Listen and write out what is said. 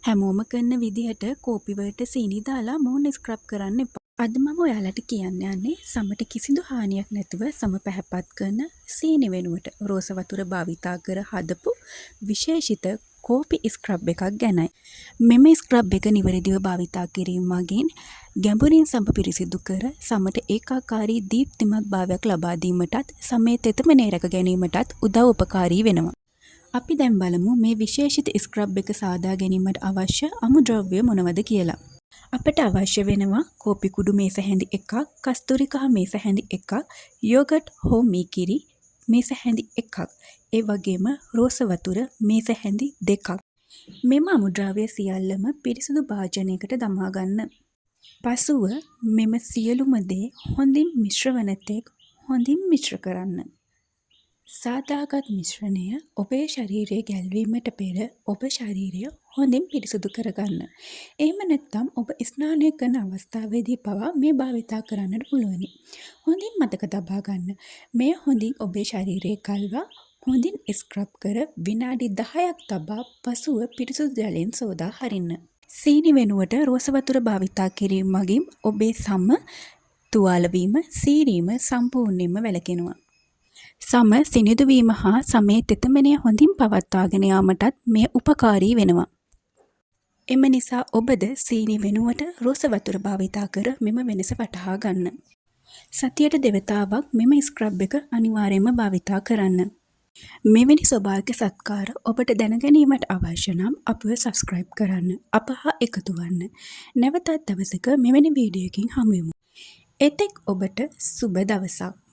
හැමෝම කරන විදිහට කෝපි වලට සීනි දාලා මූණ ස්ක්‍රබ් කරන්න එපා. අද මම ඔයාලට කියන්න යන්නේ සමට කිසිදු හානියක් නැතුව සම පැහැපත් කරන සීනි වෙනුවට රෝස වතුර භාවිතා කර හදපු විශේෂිත කෝපි ස්ක්‍රබ් එකක් ගැනයි. මෙම ස්ක්‍රබ් එක නිවැරදිව භාවිතා කිරීම මගින් ගැඹුරින් සම පිරිසිදු කර සමට ඒකාකාරී දීප්තිමත් භාවයක් ලබා දීමටත් සමේ තෙතමනය රැක ගැනීමටත් උදව් උපකාරී වෙනවා. අපි දැන් බලමු මේ විශේෂිත ස්ක්‍රබ් එක සාදා ගැනීමට අවශ්‍ය අමුද්‍රව්‍ය මොනවද කියලා. අපට අවශ්‍ය වෙනවා කෝපි කුඩු මේස හැඳි එකක්, කස්තුරි කහ මේස හැඳි එකක්, යෝගට් හෝ මීකිරි මේස හැඳි එකක්, ඒ වගේම රෝස වතුර මේස හැඳි දෙකක්. මෙම අමුද්‍රව්‍ය සියල්ලම පිරිසිදු භාජනයකට දමා ගන්න. පසුව මෙම සියලුම දේ හොඳින් මිශ්‍ර වන තෙක් හොඳින් මිශ්‍ර කරන්න. සාදාගත් මිශ්‍රණය ඔබේ ශරීරයේ ගැල්වීමට පෙර ඔබ ශරීරය හොඳින් පිරිසිදු කරගන්න. එහෙම නැත්නම් ඔබ ස්නානය කරන අවස්ථාවේදී පවා මේ භාවිතා කරන්නට පුළුවනි. හොඳින් මතක තබා ගන්න. මෙය හොඳින් ඔබේ ශරීරයේ ගල්වා හොඳින් ස්ක්‍රබ් කර විනාඩි 10ක් තබා පසුව පිරිසිදු ජලයෙන් සෝදා හරින්න. සීනි වෙනුවට රෝස වතුර භාවිතා කිරීම මගින් ඔබේ සම තුවාල වීම, සීරීම සම්පූර්ණයෙන්ම වැළකෙනවා. සම සිනිඳු වීම හා සමේ තෙතමනය හොඳින් පවත්වාගෙන යාමටත් මෙය උපකාරී වෙනවා. එම නිසා ඔබද සීනි වෙනුවට රෝස වතුර භාවිතා කර මෙම වෙනස වටහා ගන්න. සතියට දෙවතාවක් මෙම ස්ක්‍රබ් එක අනිවාර්යයෙන්ම භාවිතා කරන්න. මෙවැනි ස්වභාවික සත්කාර ඔබට දැනගැනීමට අවශ්‍ය නම් අපව සබ්ස්ක්‍රයිබ් කරන්න. අප හා එකතු වන්න. නැවතත් දවසක මෙවැනි වීඩියෝකින් හමු වෙමු. එතෙක් ඔබට සුබ දවසක්.